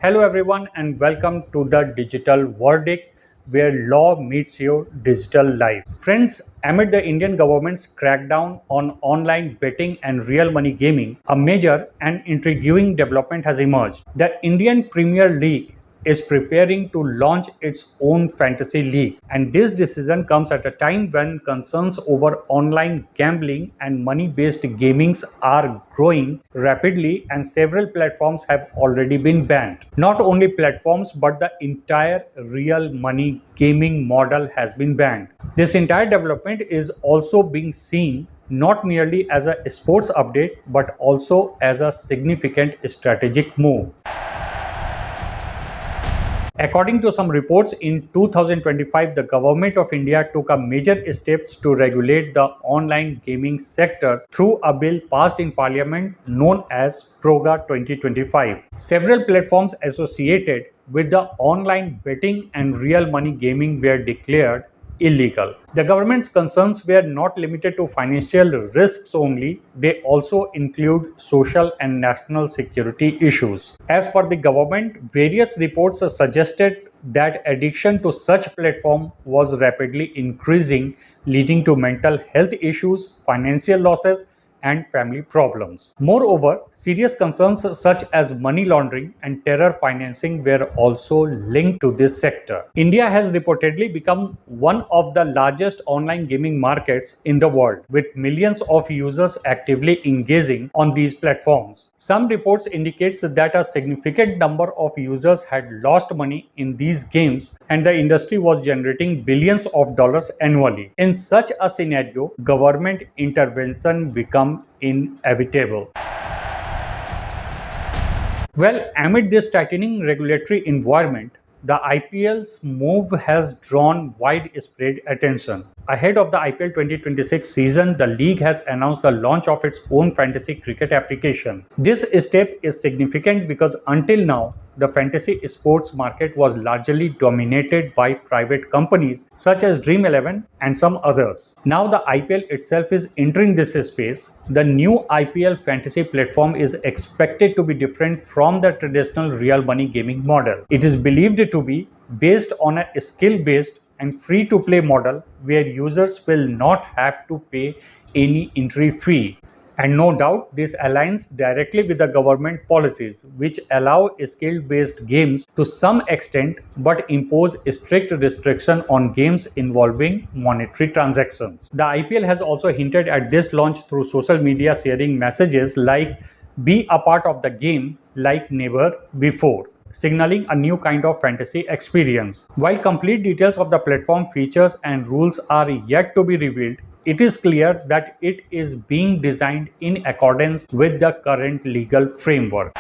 Hello, everyone, and welcome to the Digital Verdict, where law meets your digital life. Friends, amid the Indian government's crackdown on online betting and real money gaming, a major and intriguing development has emerged. The Indian Premier League is preparing to launch its own fantasy league, and this decision comes at a time when concerns over online gambling and money-based gamings are growing rapidly, and several platforms have already been banned. Not only platforms, but the entire real money gaming model has been banned. This entire development is also being seen not merely as a sports update but also as a significant strategic move. According to some reports, in 2025, the Government of India took a major steps to regulate the online gaming sector through a bill passed in Parliament known as PROGA 2025. Several platforms associated with the online betting and real money gaming were declared illegal. The government's concerns were not limited to financial risks only, they also include social and national security issues. As per the government, various reports suggested that addiction to such platform was rapidly increasing, leading to mental health issues, financial losses, and family problems. Moreover, serious concerns such as money laundering and terror financing were also linked to this sector. India has reportedly become one of the largest online gaming markets in the world, with millions of users actively engaging on these platforms. Some reports indicates that a significant number of users had lost money in these games and the industry was generating billions of dollars annually. In such a scenario, government intervention becomes inevitable. Well, amid this tightening regulatory environment, the IPL's move has drawn widespread attention. Ahead of the IPL 2026 season, the league has announced the launch of its own fantasy cricket application. This step is significant because until now, the fantasy sports market was largely dominated by private companies such as Dream 11 and some others. Now the IPL itself is entering this space. The new IPL fantasy platform is expected to be different from the traditional real money gaming model. It is believed to be based on a skill-based and free-to-play model where users will not have to pay any entry fee. And no doubt, this aligns directly with the government policies, which allow skill-based games to some extent but impose strict restriction on games involving monetary transactions. The IPL has also hinted at this launch through social media, sharing messages like "Be a part of the game like never before," signaling a new kind of fantasy experience. While complete details of the platform features and rules are yet to be revealed, it is clear that it is being designed in accordance with the current legal framework.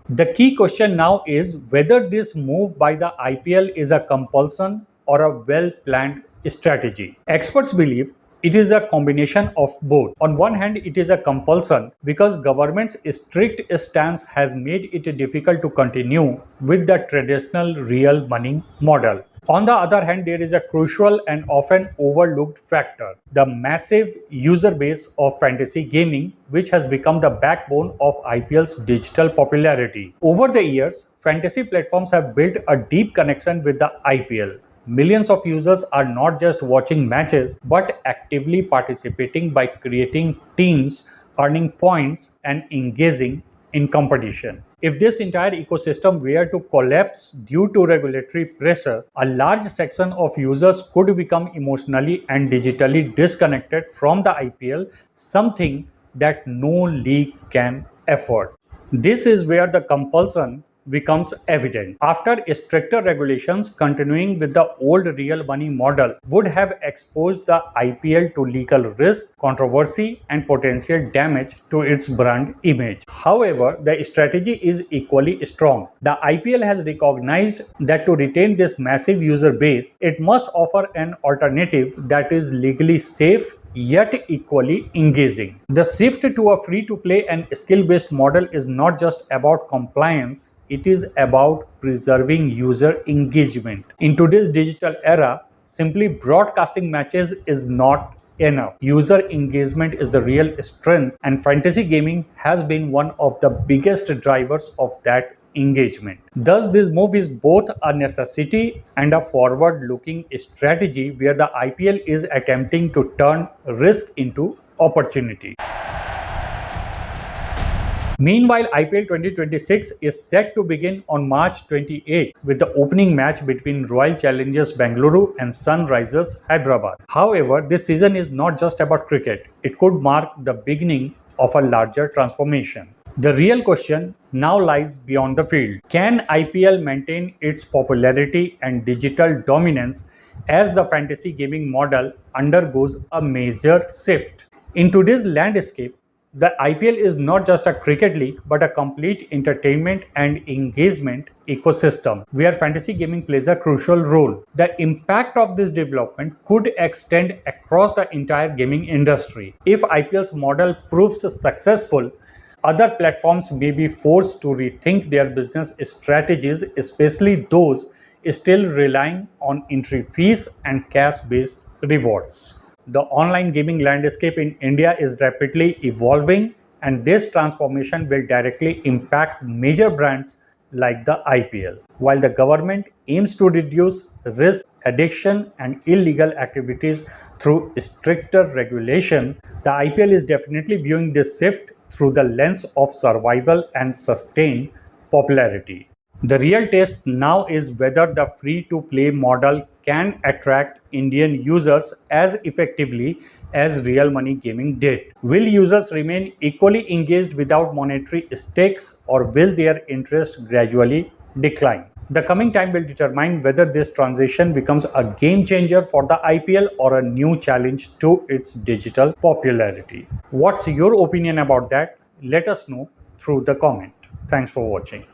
The key question now is whether this move by the IPL is a compulsion or a well-planned strategy. Experts believe it is a combination of both. On one hand, it is a compulsion because government's strict stance has made it difficult to continue with the traditional real money model. On the other hand, there is a crucial and often overlooked factor, the massive user base of fantasy gaming, which has become the backbone of IPL's digital popularity. Over the years, fantasy platforms have built a deep connection with the IPL. Millions of users are not just watching matches but actively participating by creating teams, earning points, and engaging in competition. If this entire ecosystem were to collapse due to regulatory pressure, a large section of users could become emotionally and digitally disconnected from the IPL, something that no league can afford. This is where the compulsion becomes evident. After stricter regulations, continuing with the old real money model would have exposed the IPL to legal risk, controversy, and potential damage to its brand image. However, the strategy is equally strong. The IPL has recognized that to retain this massive user base, it must offer an alternative that is legally safe yet equally engaging. The shift to a free-to-play and skill-based model is not just about compliance, it is about preserving user engagement. In today's digital era, simply broadcasting matches is not enough. User engagement is the real strength, and fantasy gaming has been one of the biggest drivers of that engagement. Thus, this move is both a necessity and a forward-looking strategy where the IPL is attempting to turn risk into opportunity. Meanwhile, IPL 2026 is set to begin on March 28 with the opening match between Royal Challengers Bengaluru and Sunrisers Hyderabad. However, this season is not just about cricket. It could mark the beginning of a larger transformation. The real question now lies beyond the field. Can IPL maintain its popularity and digital dominance as the fantasy gaming model undergoes a major shift? In today's landscape, the IPL is not just a cricket league but a complete entertainment and engagement ecosystem where fantasy gaming plays a crucial role. The impact of this development could extend across the entire gaming industry. If IPL's model proves successful, other platforms may be forced to rethink their business strategies, especially those still relying on entry fees and cash-based rewards. The online gaming landscape in India is rapidly evolving, and this transformation will directly impact major brands like the IPL. While the government aims to reduce risk, addiction, and illegal activities through stricter regulation, the IPL is definitely viewing this shift through the lens of survival and sustained popularity. The real test now is whether the free-to-play model can attract Indian users as effectively as real money gaming did. Will users remain equally engaged without monetary stakes, or will their interest gradually decline? The coming time will determine whether this transition becomes a game changer for the IPL or a new challenge to its digital popularity. What's your opinion about that? Let us know through the comment. Thanks for watching.